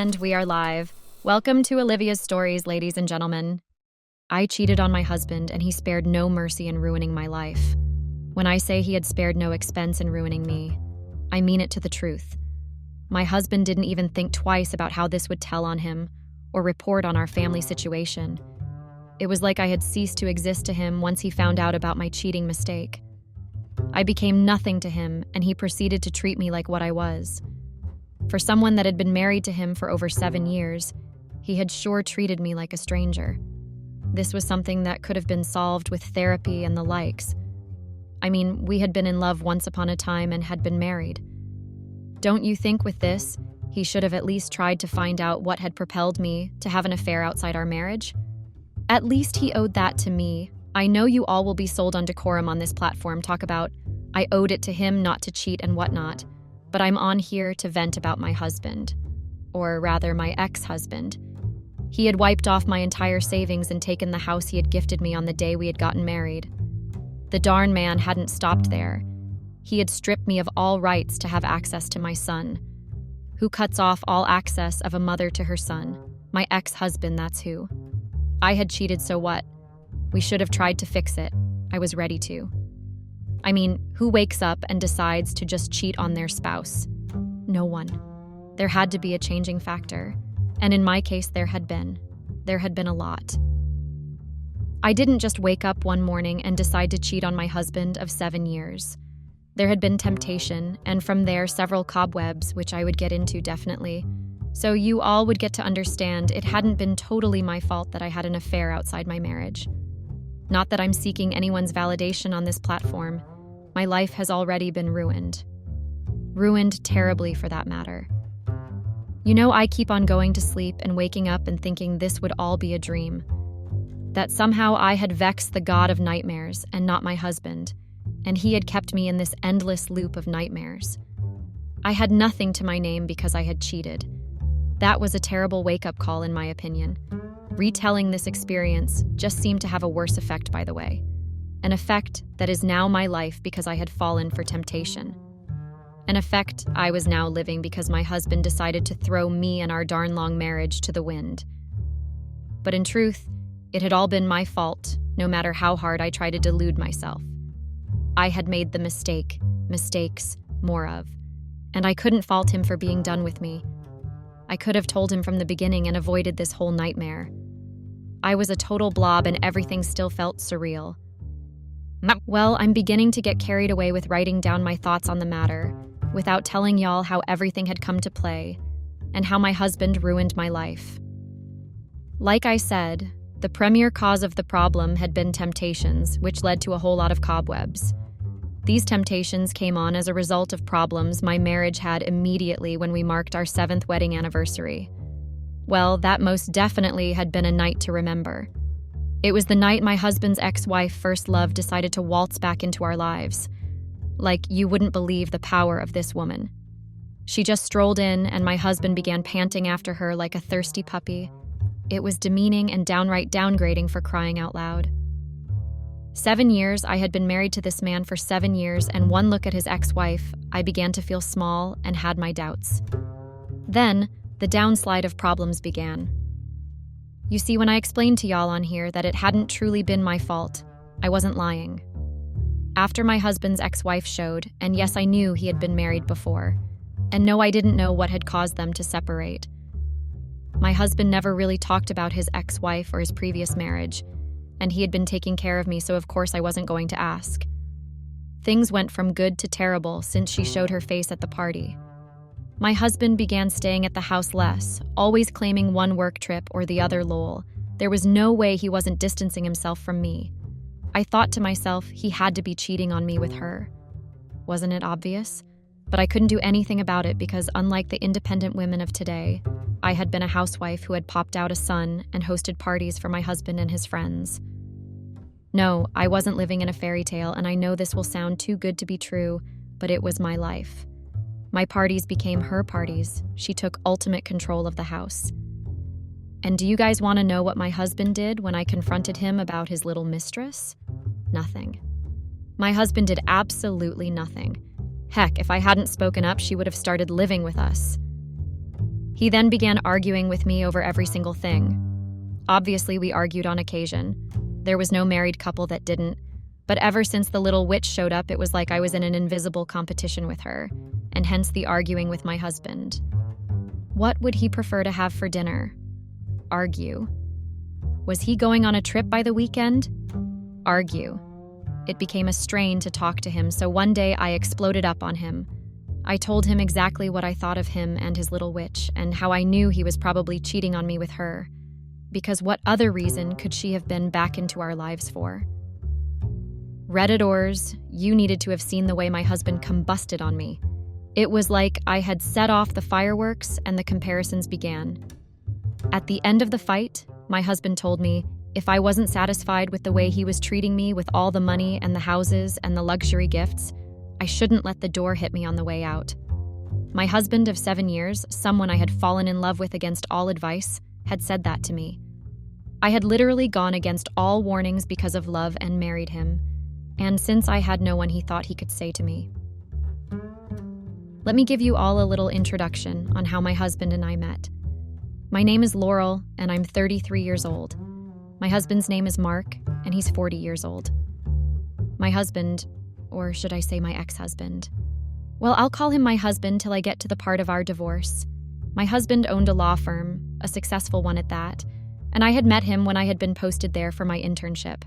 And we are live. Welcome to Olivia's Stories, ladies and gentlemen. I cheated on my husband, and he spared no mercy in ruining my life. When I say he had spared no expense in ruining me, I mean it to the truth. My husband didn't even think twice about how this would tell on him or report on our family situation. It was like I had ceased to exist to him once he found out about my cheating mistake. I became nothing to him, and he proceeded to treat me like what I was. For someone that had been married to him for over 7 years, he had sure treated me like a stranger. This was something that could have been solved with therapy and the likes. I mean, we had been in love once upon a time and had been married. Don't you think with this, he should have at least tried to find out what had propelled me to have an affair outside our marriage? At least he owed that to me. I know you all will be sold on decorum on this platform, talk about I owed it to him not to cheat and whatnot. But I'm on here to vent about my husband, or rather my ex-husband. He had wiped off my entire savings and taken the house he had gifted me on the day we had gotten married. The darn man hadn't stopped there. He had stripped me of all rights to have access to my son. Who cuts off all access of a mother to her son? My ex-husband, that's who. I had cheated, so what? We should have tried to fix it. I was ready to. I mean, who wakes up and decides to just cheat on their spouse? No one. There had to be a changing factor. And in my case, there had been. There had been a lot. I didn't just wake up one morning and decide to cheat on my husband of 7 years. There had been temptation, and from there several cobwebs, which I would get into definitely. So you all would get to understand it hadn't been totally my fault that I had an affair outside my marriage. Not that I'm seeking anyone's validation on this platform. My life has already been ruined. Ruined terribly, for that matter. You know, I keep on going to sleep and waking up and thinking this would all be a dream. That somehow I had vexed the god of nightmares and not my husband, and he had kept me in this endless loop of nightmares. I had nothing to my name because I had cheated. That was a terrible wake-up call, in my opinion. Retelling this experience just seemed to have a worse effect, by the way. An effect that is now my life because I had fallen for temptation. An effect I was now living because my husband decided to throw me and our darn long marriage to the wind. But in truth, it had all been my fault, no matter how hard I tried to delude myself. I had made the mistakes, more of, and I couldn't fault him for being done with me. I could have told him from the beginning and avoided this whole nightmare. I was a total blob and everything still felt surreal. Well, I'm beginning to get carried away with writing down my thoughts on the matter, without telling y'all how everything had come to play, and how my husband ruined my life. Like I said, the premier cause of the problem had been temptations, which led to a whole lot of cobwebs. These temptations came on as a result of problems my marriage had immediately when we marked our 7th wedding anniversary. Well, that most definitely had been a night to remember. It was the night my husband's ex-wife, first love, decided to waltz back into our lives. Like, you wouldn't believe the power of this woman. She just strolled in, and my husband began panting after her like a thirsty puppy. It was demeaning and downright downgrading, for crying out loud. 7 years, I had been married to this man for 7 years, and one look at his ex-wife, I began to feel small and had my doubts. Then, the downslide of problems began. You see, when I explained to y'all on here that it hadn't truly been my fault, I wasn't lying. After my husband's ex-wife showed, and yes, I knew he had been married before, and no, I didn't know what had caused them to separate. My husband never really talked about his ex-wife or his previous marriage, and he had been taking care of me, so of course I wasn't going to ask. Things went from good to terrible since she showed her face at the party. My husband began staying at the house less, always claiming one work trip or the other lol. There was no way he wasn't distancing himself from me. I thought to myself he had to be cheating on me with her. Wasn't it obvious? But I couldn't do anything about it because, unlike the independent women of today, I had been a housewife who had popped out a son and hosted parties for my husband and his friends. No, I wasn't living in a fairy tale, and I know this will sound too good to be true, but it was my life. My parties became her parties. She took ultimate control of the house. And do you guys want to know what my husband did when I confronted him about his little mistress? Nothing. My husband did absolutely nothing. Heck, if I hadn't spoken up, she would have started living with us. He He then began arguing with me over every single thing. Obviously, we argued on occasion. There was no married couple that didn't, but ever since the little witch showed up, it was like I was in an invisible competition with her, and hence the arguing with my husband. What would he prefer to have for dinner? Argue. Was he going on a trip by the weekend? Argue. It became a strain to talk to him, so one day I exploded up on him. I told him exactly what I thought of him and his little witch, and how I knew he was probably cheating on me with her. Because what other reason could she have been back into our lives for? Redditors, you needed to have seen the way my husband combusted on me. It was like I had set off the fireworks and the comparisons began. At the end of the fight, my husband told me if I wasn't satisfied with the way he was treating me with all the money and the houses and the luxury gifts, I shouldn't let the door hit me on the way out. My husband of 7 years, someone I had fallen in love with against all advice, had said that to me. I had literally gone against all warnings because of love and married him, and since I had no one he thought he could say to me. Let me give you all a little introduction on how my husband and I met. My name is Laurel, and I'm 33 years old. My husband's name is Mark, and he's 40 years old. My husband, or should I say my ex-husband? Well, I'll call him my husband till I get to the part of our divorce. My husband owned a law firm, a successful one at that, and I had met him when I had been posted there for my internship.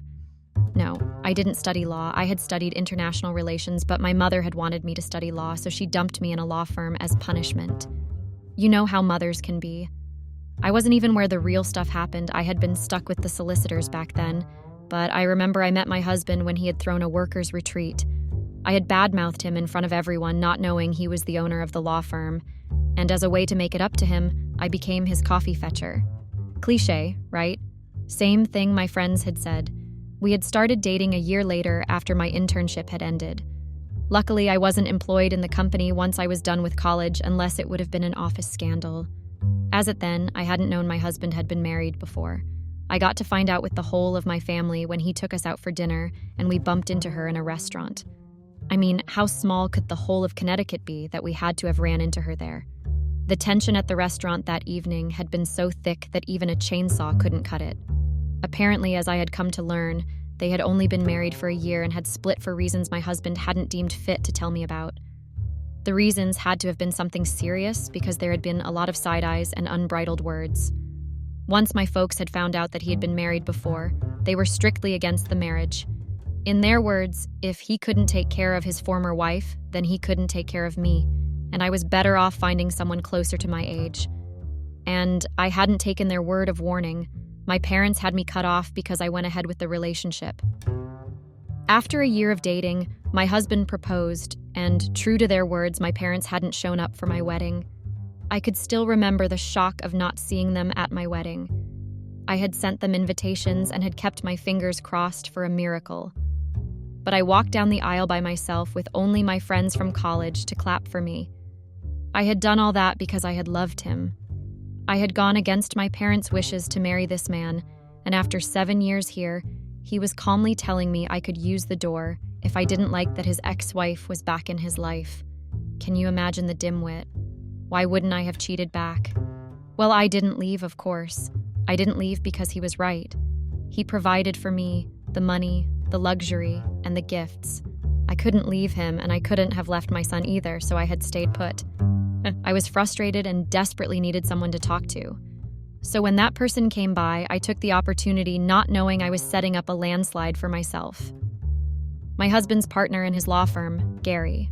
No, I didn't study law. I had studied international relations, but my mother had wanted me to study law, so she dumped me in a law firm as punishment. You know how mothers can be. I wasn't even where the real stuff happened. I had been stuck with the solicitors back then, but I remember I met my husband when he had thrown a workers' retreat. I had badmouthed him in front of everyone, not knowing he was the owner of the law firm, and as a way to make it up to him, I became his coffee fetcher. Cliché, right? Same thing my friends had said. We had started dating a year later after my internship had ended. Luckily, I wasn't employed in the company once I was done with college, unless it would have been an office scandal. As it then, I hadn't known my husband had been married before. I got to find out with the whole of my family when he took us out for dinner and we bumped into her in a restaurant. I mean, how small could the whole of Connecticut be that we had to have ran into her there? The tension at the restaurant that evening had been so thick that even a chainsaw couldn't cut it. Apparently, as I had come to learn, they had only been married for a year and had split for reasons my husband hadn't deemed fit to tell me about. The reasons had to have been something serious because there had been a lot of side eyes and unbridled words. Once my folks had found out that he had been married before, they were strictly against the marriage. In their words, if he couldn't take care of his former wife, then he couldn't take care of me, and I was better off finding someone closer to my age. And I hadn't taken their word of warning. My parents had me cut off because I went ahead with the relationship. After a year of dating, my husband proposed, and true to their words, my parents hadn't shown up for my wedding. I could still remember the shock of not seeing them at my wedding. I had sent them invitations and had kept my fingers crossed for a miracle. But I walked down the aisle by myself with only my friends from college to clap for me. I had done all that because I had loved him. I had gone against my parents' wishes to marry this man, and after 7 years here, he was calmly telling me I could use the door if I didn't like that his ex-wife was back in his life. Can you imagine the dimwit? Why wouldn't I have cheated back? Well, I didn't leave, of course. I didn't leave because he was right. He provided for me the money, the luxury, and the gifts. I couldn't leave him, and I couldn't have left my son either, so I had stayed put. I was frustrated and desperately needed someone to talk to. So when that person came by, I took the opportunity, not knowing I was setting up a landslide for myself. My husband's partner in his law firm, Gary.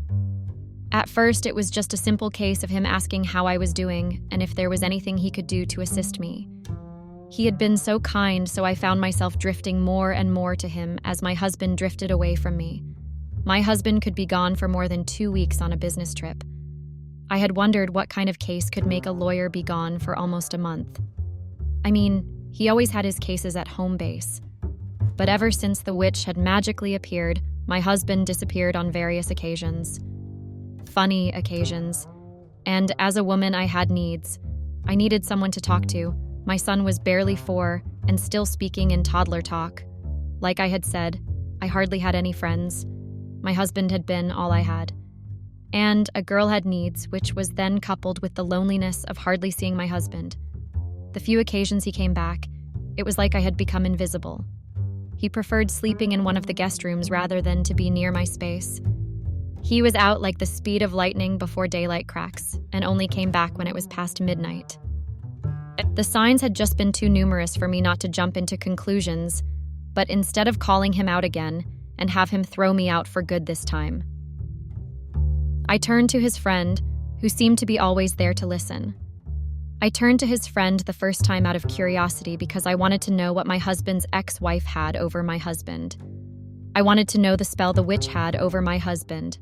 At first, it was just a simple case of him asking how I was doing and if there was anything he could do to assist me. He had been so kind, so I found myself drifting more and more to him as my husband drifted away from me. My husband could be gone for more than 2 weeks on a business trip. I had wondered what kind of case could make a lawyer be gone for almost a month. I mean, he always had his cases at home base. But ever since the witch had magically appeared, my husband disappeared on various occasions. Funny occasions. And as a woman, I had needs. I needed someone to talk to. My son was barely 4 and still speaking in toddler talk. Like I had said, I hardly had any friends. My husband had been all I had. And a girl had needs, which was then coupled with the loneliness of hardly seeing my husband. The few occasions he came back, it was like I had become invisible. He preferred sleeping in one of the guest rooms rather than to be near my space. He was out like the speed of lightning before daylight cracks, and only came back when it was past midnight. The signs had just been too numerous for me not to jump into conclusions, but instead of calling him out again and have him throw me out for good this time, I turned to his friend, who seemed to be always there to listen. I turned to his friend the first time out of curiosity because I wanted to know what my husband's ex-wife had over my husband. I wanted to know the spell the witch had over my husband.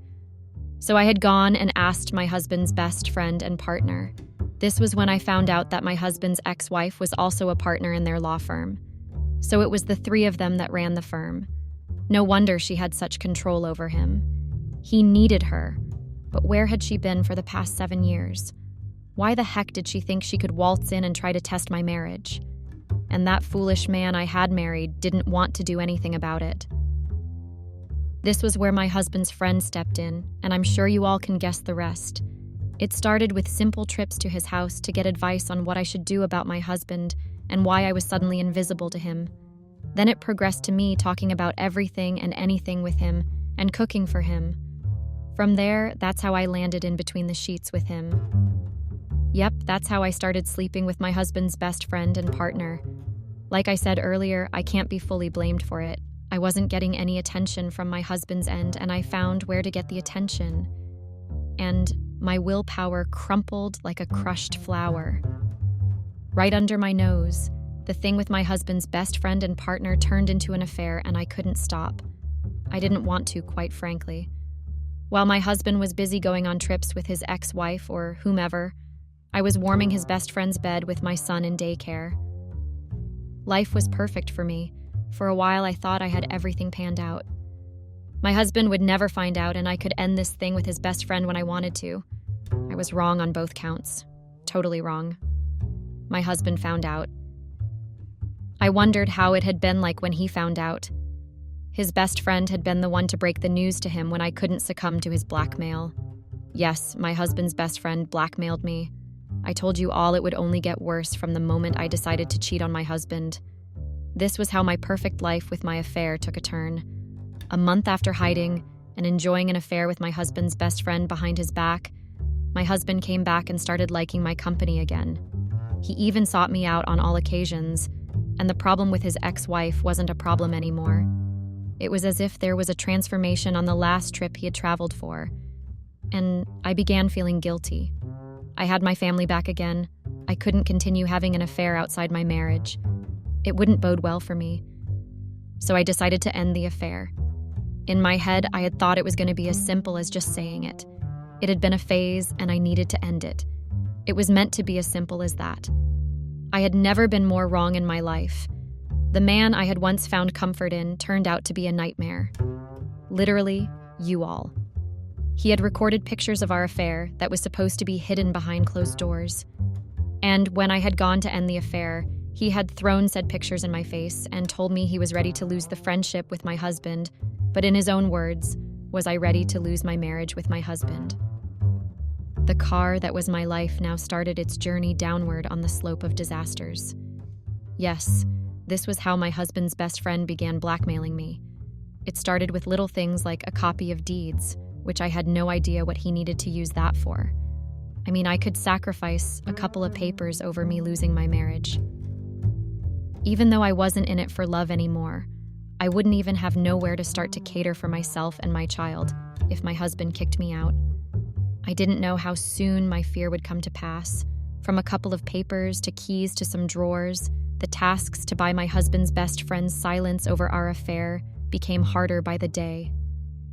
So I had gone and asked my husband's best friend and partner. This was when I found out that my husband's ex-wife was also a partner in their law firm. So it was the three of them that ran the firm. No wonder she had such control over him. He needed her. But where had she been for the past 7 years? Why the heck did she think she could waltz in and try to test my marriage? And that foolish man I had married didn't want to do anything about it. This was where my husband's friend stepped in, and I'm sure you all can guess the rest. It started with simple trips to his house to get advice on what I should do about my husband and why I was suddenly invisible to him. Then it progressed to me talking about everything and anything with him and cooking for him. From there, that's how I landed in between the sheets with him. Yep, that's how I started sleeping with my husband's best friend and partner. Like I said earlier, I can't be fully blamed for it. I wasn't getting any attention from my husband's end, and I found where to get the attention. And my willpower crumpled like a crushed flower. Right under my nose, the thing with my husband's best friend and partner turned into an affair, and I couldn't stop. I didn't want to, quite frankly. While my husband was busy going on trips with his ex-wife or whomever, I was warming his best friend's bed with my son in daycare. Life was perfect for me. For a while, I thought I had everything panned out. My husband would never find out, and I could end this thing with his best friend when I wanted to. I was wrong on both counts. Totally wrong. My husband found out. I wondered how it had been like when he found out. His best friend had been the one to break the news to him when I couldn't succumb to his blackmail. Yes, my husband's best friend blackmailed me. I told you all it would only get worse from the moment I decided to cheat on my husband. This was how my perfect life with my affair took a turn. A month after hiding and enjoying an affair with my husband's best friend behind his back, my husband came back and started liking my company again. He even sought me out on all occasions, and the problem with his ex-wife wasn't a problem anymore. It was as if there was a transformation on the last trip he had traveled for, and I began feeling guilty. I had my family back again. I couldn't continue having an affair outside my marriage. It wouldn't bode well for me. So I decided to end the affair. In my head, I had thought it was going to be as simple as just saying it. It had been a phase, and I needed to end it. It was meant to be as simple as that. I had never been more wrong in my life. The man I had once found comfort in turned out to be a nightmare. Literally, you all. He had recorded pictures of our affair that was supposed to be hidden behind closed doors. And when I had gone to end the affair, he had thrown said pictures in my face and told me he was ready to lose the friendship with my husband, but in his own words, was I ready to lose my marriage with my husband? The car that was my life now started its journey downward on the slope of disasters. Yes, this was how my husband's best friend began blackmailing me. It started with little things like a copy of deeds, which I had no idea what he needed to use that for. I mean, I could sacrifice a couple of papers over me losing my marriage. Even though I wasn't in it for love anymore, I wouldn't even have nowhere to start to cater for myself and my child if my husband kicked me out. I didn't know how soon my fear would come to pass. From a couple of papers to keys to some drawers, the tasks to buy my husband's best friend's silence over our affair became harder by the day.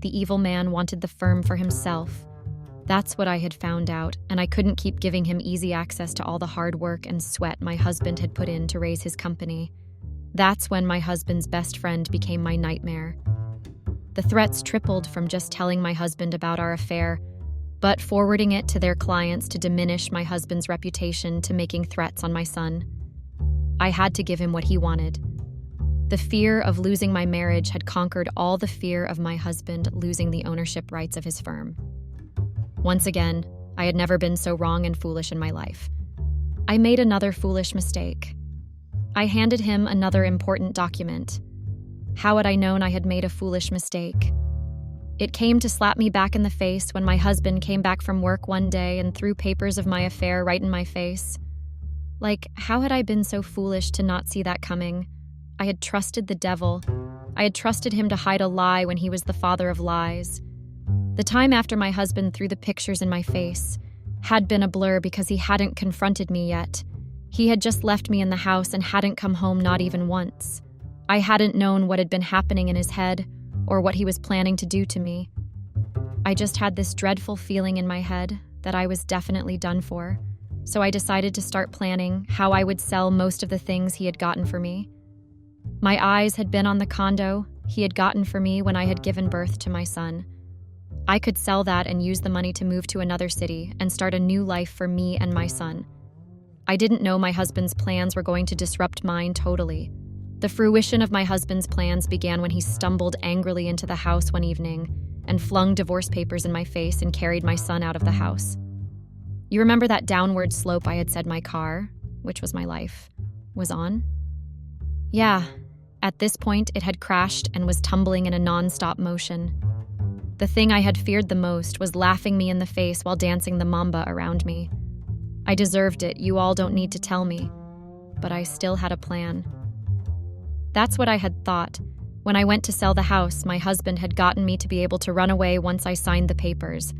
The evil man wanted the firm for himself. That's what I had found out, and I couldn't keep giving him easy access to all the hard work and sweat my husband had put in to raise his company. That's when my husband's best friend became my nightmare. The threats tripled from just telling my husband about our affair, but forwarding it to their clients to diminish my husband's reputation to making threats on my son. I had to give him what he wanted. The fear of losing my marriage had conquered all the fear of my husband losing the ownership rights of his firm. Once again, I had never been so wrong and foolish in my life. I made another foolish mistake. I handed him another important document. How had I known I had made a foolish mistake? It came to slap me back in the face when my husband came back from work one day and threw papers of my affair right in my face. Like, how had I been so foolish to not see that coming? I had trusted the devil. I had trusted him to hide a lie when he was the father of lies. The time after my husband threw the pictures in my face had been a blur because he hadn't confronted me yet. He had just left me in the house and hadn't come home not even once. I hadn't known what had been happening in his head or what he was planning to do to me. I just had this dreadful feeling in my head that I was definitely done for, so I decided to start planning how I would sell most of the things he had gotten for me. My eyes had been on the condo he had gotten for me when I had given birth to my son. I could sell that and use the money to move to another city and start a new life for me and my son. I didn't know my husband's plans were going to disrupt mine totally. The fruition of my husband's plans began when he stumbled angrily into the house one evening and flung divorce papers in my face and carried my son out of the house. You remember that downward slope I had said my car, which was my life, was on? Yeah, at this point it had crashed and was tumbling in a non-stop motion. The thing I had feared the most was laughing me in the face while dancing the mamba around me. I deserved it, you all don't need to tell me, but I still had a plan. That's what I had thought. When I went to sell the house, my husband had gotten me to be able to run away once I signed the papers.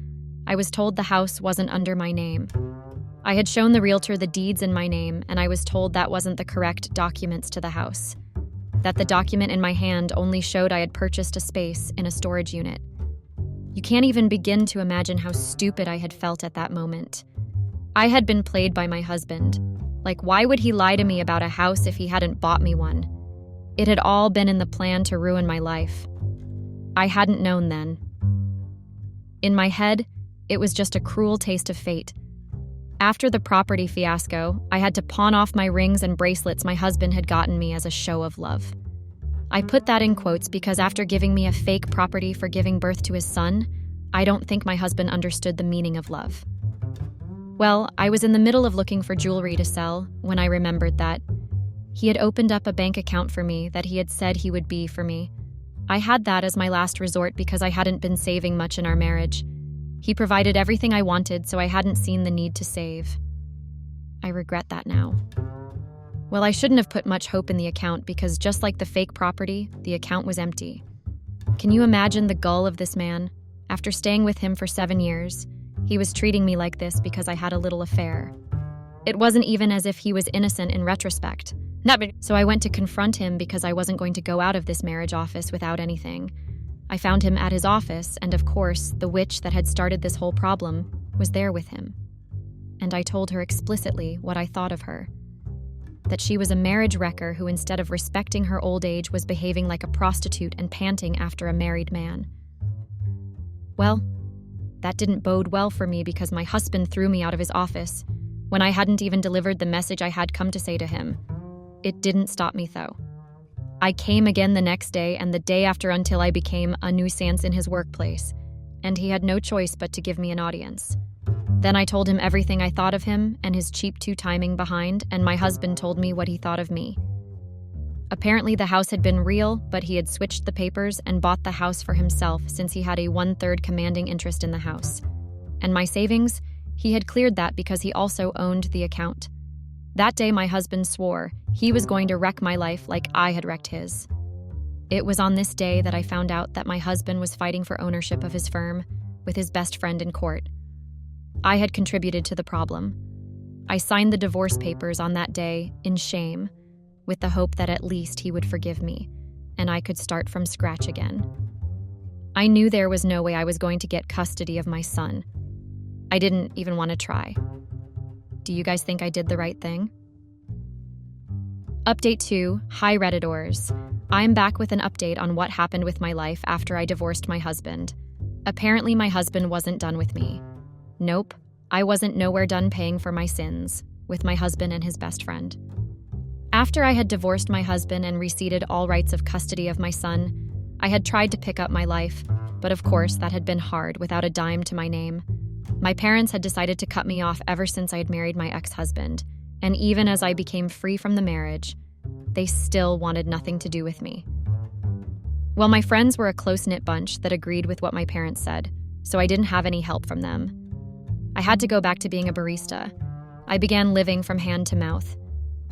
I was told the house wasn't under my name. I had shown the realtor the deeds in my name, and I was told that wasn't the correct documents to the house. That the document in my hand only showed I had purchased a space in a storage unit. You can't even begin to imagine how stupid I had felt at that moment. I had been played by my husband. Like, why would he lie to me about a house if he hadn't bought me one? It had all been in the plan to ruin my life. I hadn't known then. In my head, it was just a cruel taste of fate. After the property fiasco, I had to pawn off my rings and bracelets my husband had gotten me as a show of love. I put that in quotes because after giving me a fake property for giving birth to his son, I don't think my husband understood the meaning of love. Well, I was in the middle of looking for jewelry to sell when I remembered that he had opened up a bank account for me that he had said he would be for me. I had that as my last resort because I hadn't been saving much in our marriage. He provided everything I wanted, so I hadn't seen the need to save. I regret that now. Well, I shouldn't have put much hope in the account because just like the fake property, the account was empty. Can you imagine the gall of this man? After staying with him for 7 years, he was treating me like this because I had a little affair. It wasn't even as if he was innocent in retrospect. So I went to confront him because I wasn't going to go out of this marriage office without anything. I found him at his office, and of course, the witch that had started this whole problem was there with him. And I told her explicitly what I thought of her. That she was a marriage wrecker who, instead of respecting her old age, was behaving like a prostitute and panting after a married man. Well, that didn't bode well for me because my husband threw me out of his office when I hadn't even delivered the message I had come to say to him. It didn't stop me, though. I came again the next day and the day after until I became a nuisance in his workplace, and he had no choice but to give me an audience. Then I told him everything I thought of him and his cheap two-timing behind, and my husband told me what he thought of me. Apparently the house had been real, but he had switched the papers and bought the house for himself since he had a 1/3 commanding interest in the house. And my savings? He had cleared that because he also owned the account. That day my husband swore he was going to wreck my life like I had wrecked his. It was on this day that I found out that my husband was fighting for ownership of his firm with his best friend in court. I had contributed to the problem. I signed the divorce papers on that day in shame, with the hope that at least he would forgive me, and I could start from scratch again. I knew there was no way I was going to get custody of my son. I didn't even want to try. Do you guys think I did the right thing? Update 2, Hi Redditors. I'm back with an update on what happened with my life after I divorced my husband. Apparently my husband wasn't done with me. Nope, I wasn't nowhere done paying for my sins with my husband and his best friend. After I had divorced my husband and receded all rights of custody of my son, I had tried to pick up my life, but of course that had been hard without a dime to my name. My parents had decided to cut me off ever since I had married my ex-husband, and even as I became free from the marriage, they still wanted nothing to do with me. Well, my friends were a close-knit bunch that agreed with what my parents said, so I didn't have any help from them. I had to go back to being a barista. I began living from hand to mouth.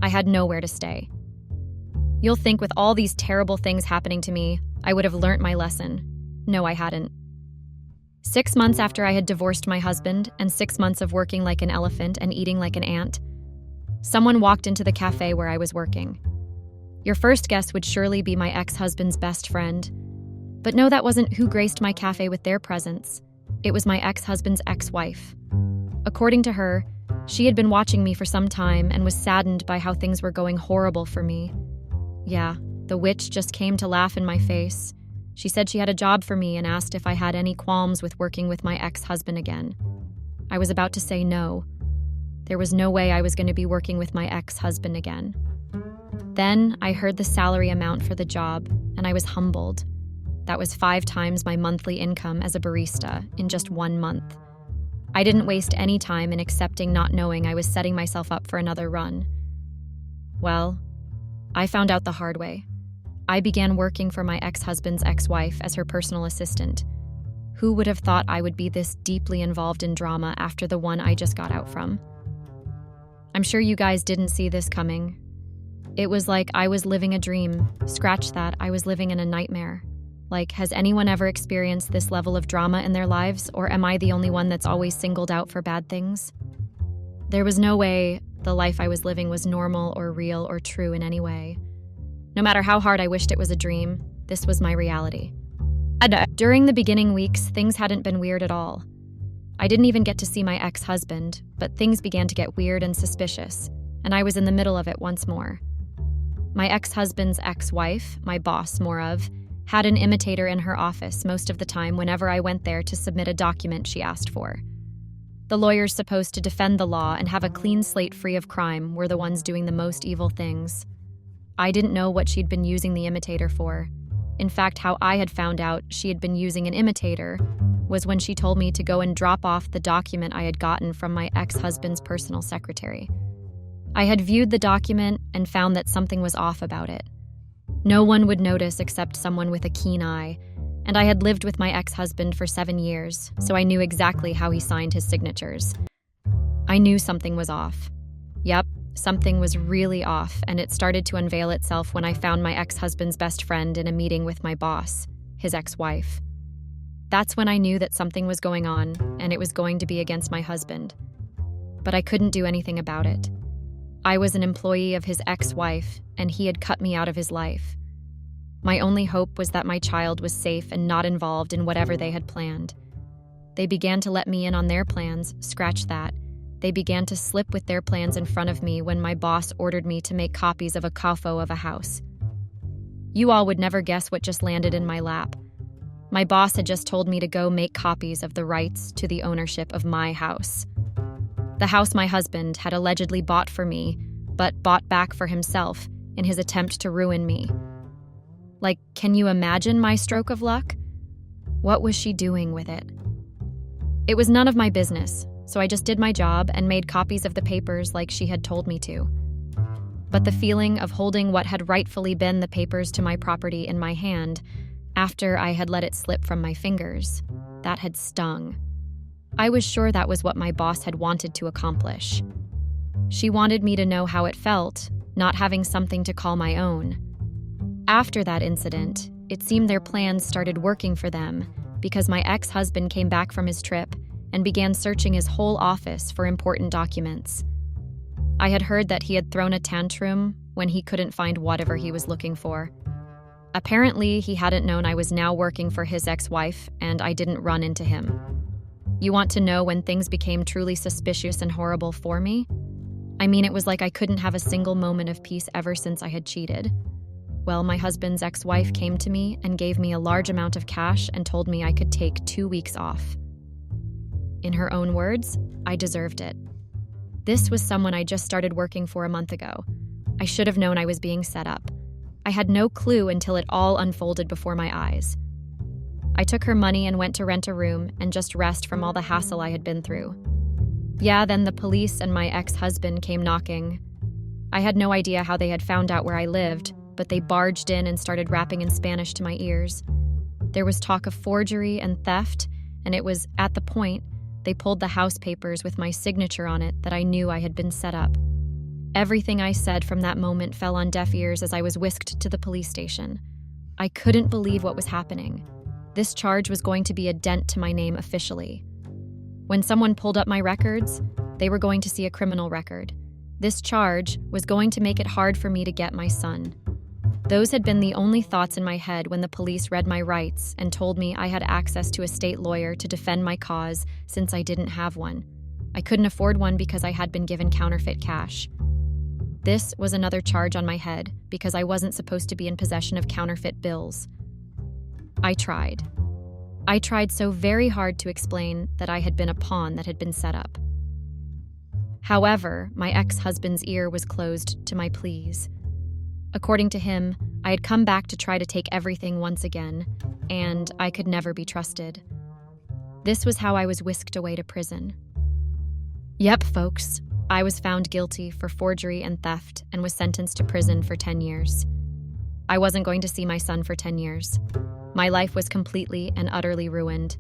I had nowhere to stay. You'll think with all these terrible things happening to me, I would have learnt my lesson. No, I hadn't. 6 months after I had divorced my husband, and 6 months of working like an elephant and eating like an ant, someone walked into the cafe where I was working. Your first guess would surely be my ex-husband's best friend. But no, that wasn't who graced my cafe with their presence. It was my ex-husband's ex-wife. According to her, she had been watching me for some time and was saddened by how things were going horrible for me. Yeah, the witch just came to laugh in my face. She said she had a job for me and asked if I had any qualms with working with my ex-husband again. I was about to say no. There was no way I was going to be working with my ex-husband again. Then I heard the salary amount for the job, and I was humbled. That was 5 times my monthly income as a barista in just 1 month. I didn't waste any time in accepting not knowing I was setting myself up for another run. Well, I found out the hard way. I began working for my ex-husband's ex-wife as her personal assistant. Who would have thought I would be this deeply involved in drama after the one I just got out from? I'm sure you guys didn't see this coming. It was like I was living a dream. Scratch that, I was living in a nightmare. Like, has anyone ever experienced this level of drama in their lives, or am I the only one that's always singled out for bad things? There was no way the life I was living was normal or real or true in any way. No matter how hard I wished it was a dream, this was my reality. During the beginning weeks, things hadn't been weird at all. I didn't even get to see my ex-husband, but things began to get weird and suspicious, and I was in the middle of it once more. My ex-husband's ex-wife, my boss more of, had an imitator in her office most of the time whenever I went there to submit a document she asked for. The lawyers supposed to defend the law and have a clean slate free of crime were the ones doing the most evil things. I didn't know what she'd been using the imitator for. In fact, how I had found out she had been using an imitator was when she told me to go and drop off the document I had gotten from my ex-husband's personal secretary. I had viewed the document and found that something was off about it. No one would notice except someone with a keen eye, and I had lived with my ex-husband for 7 years, so I knew exactly how he signed his signatures. I knew something was off. Yep, something was really off, and it started to unveil itself when I found my ex-husband's best friend in a meeting with my boss, his ex-wife. That's when I knew that something was going on, and it was going to be against my husband. But I couldn't do anything about it. I was an employee of his ex-wife, and he had cut me out of his life. My only hope was that my child was safe and not involved in whatever they had planned. They began to let me in on their plans, scratch that. They began to slip with their plans in front of me when my boss ordered me to make copies of a CAFO of a house. You all would never guess what just landed in my lap. My boss had just told me to go make copies of the rights to the ownership of my house. The house my husband had allegedly bought for me, but bought back for himself in his attempt to ruin me. Like, can you imagine my stroke of luck? What was she doing with it? It was none of my business, so I just did my job and made copies of the papers like she had told me to. But the feeling of holding what had rightfully been the papers to my property in my hand, after I had let it slip from my fingers, that had stung. I was sure that was what my boss had wanted to accomplish. She wanted me to know how it felt, not having something to call my own. After that incident, it seemed their plans started working for them because my ex-husband came back from his trip and began searching his whole office for important documents. I had heard that he had thrown a tantrum when he couldn't find whatever he was looking for. Apparently, he hadn't known I was now working for his ex-wife, and I didn't run into him. You want to know when things became truly suspicious and horrible for me? I mean, it was like I couldn't have a single moment of peace ever since I had cheated. Well, my husband's ex-wife came to me and gave me a large amount of cash and told me I could take 2 weeks off. In her own words, I deserved it. This was someone I just started working for a month ago. I should have known I was being set up. I had no clue until it all unfolded before my eyes. I took her money and went to rent a room and just rest from all the hassle I had been through. Yeah, then the police and my ex-husband came knocking. I had no idea how they had found out where I lived, but they barged in and started rapping in Spanish to my ears. There was talk of forgery and theft, and it was at the point they pulled the house papers with my signature on it that I knew I had been set up. Everything I said from that moment fell on deaf ears as I was whisked to the police station. I couldn't believe what was happening. This charge was going to be a dent to my name officially. When someone pulled up my records, they were going to see a criminal record. This charge was going to make it hard for me to get my son. Those had been the only thoughts in my head when the police read my rights and told me I had access to a state lawyer to defend my cause since I didn't have one. I couldn't afford one because I had been given counterfeit cash. This was another charge on my head because I wasn't supposed to be in possession of counterfeit bills. I tried. I tried so very hard to explain that I had been a pawn that had been set up. However, my ex-husband's ear was closed to my pleas. According to him, I had come back to try to take everything once again, and I could never be trusted. This was how I was whisked away to prison. Yep, folks, I was found guilty for forgery and theft and was sentenced to prison for 10 years. I wasn't going to see my son for 10 years. My life was completely and utterly ruined.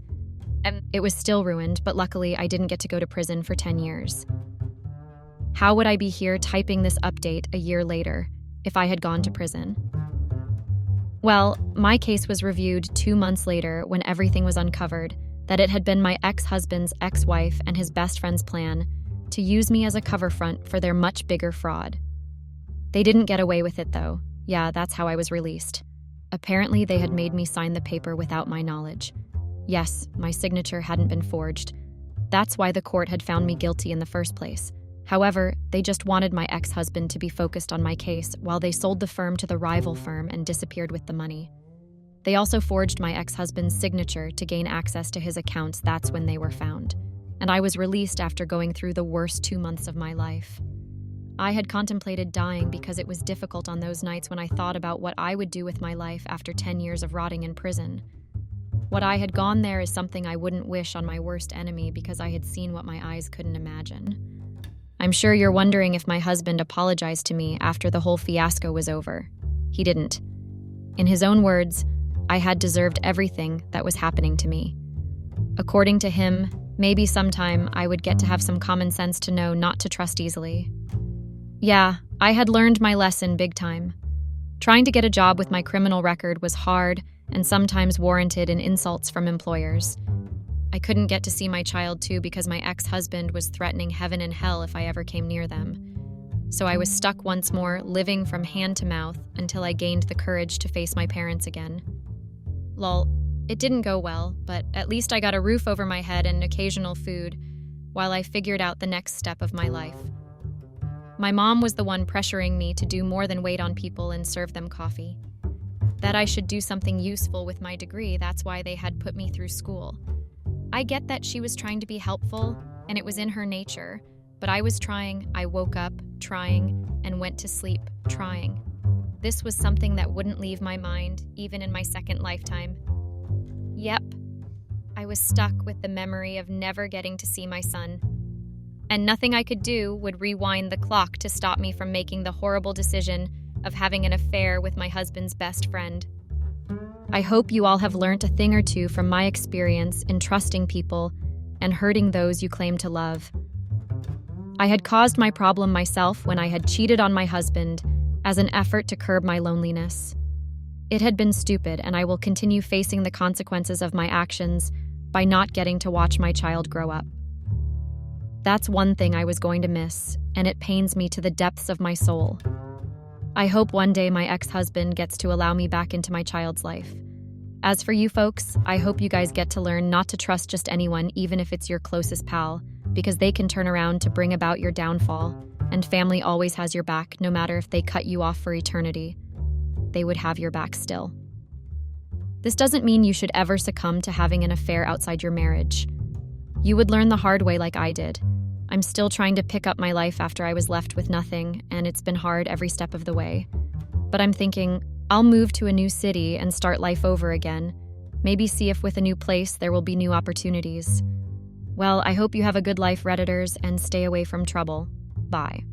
And it was still ruined, but luckily I didn't get to go to prison for 10 years. How would I be here typing this update a year later if I had gone to prison? Well, my case was reviewed 2 months later when everything was uncovered that it had been my ex-husband's ex-wife and his best friend's plan to use me as a cover front for their much bigger fraud. They didn't get away with it, though. Yeah, that's how I was released. Apparently, they had made me sign the paper without my knowledge. Yes, my signature hadn't been forged. That's why the court had found me guilty in the first place. However, they just wanted my ex-husband to be focused on my case while they sold the firm to the rival firm and disappeared with the money. They also forged my ex-husband's signature to gain access to his accounts. That's when they were found. And I was released after going through the worst 2 months of my life. I had contemplated dying because it was difficult on those nights when I thought about what I would do with my life after 10 years of rotting in prison. What I had gone there is something I wouldn't wish on my worst enemy because I had seen what my eyes couldn't imagine. I'm sure you're wondering if my husband apologized to me after the whole fiasco was over. He didn't. In his own words, I had deserved everything that was happening to me. According to him, maybe sometime I would get to have some common sense to know not to trust easily. Yeah, I had learned my lesson big time. Trying to get a job with my criminal record was hard and sometimes warranted in insults from employers. I couldn't get to see my child too because my ex-husband was threatening heaven and hell if I ever came near them. So I was stuck once more, living from hand to mouth until I gained the courage to face my parents again. Lol, it didn't go well, but at least I got a roof over my head and occasional food while I figured out the next step of my life. My mom was the one pressuring me to do more than wait on people and serve them coffee. That I should do something useful with my degree, that's why they had put me through school. I get that she was trying to be helpful, and it was in her nature, but I was trying. I woke up trying and went to sleep trying. This was something that wouldn't leave my mind, even in my second lifetime. Yep, I was stuck with the memory of never getting to see my son. And nothing I could do would rewind the clock to stop me from making the horrible decision of having an affair with my husband's best friend. I hope you all have learned a thing or two from my experience in trusting people and hurting those you claim to love. I had caused my problem myself when I had cheated on my husband as an effort to curb my loneliness. It had been stupid, and I will continue facing the consequences of my actions by not getting to watch my child grow up. That's one thing I was going to miss, and it pains me to the depths of my soul. I hope one day my ex-husband gets to allow me back into my child's life. As for you folks, I hope you guys get to learn not to trust just anyone, even if it's your closest pal, because they can turn around to bring about your downfall, and family always has your back, no matter if they cut you off for eternity. They would have your back still. This doesn't mean you should ever succumb to having an affair outside your marriage. You would learn the hard way like I did. I'm still trying to pick up my life after I was left with nothing, and it's been hard every step of the way. But I'm thinking, I'll move to a new city and start life over again. Maybe see if with a new place there will be new opportunities. Well, I hope you have a good life, Redditors, and stay away from trouble. Bye.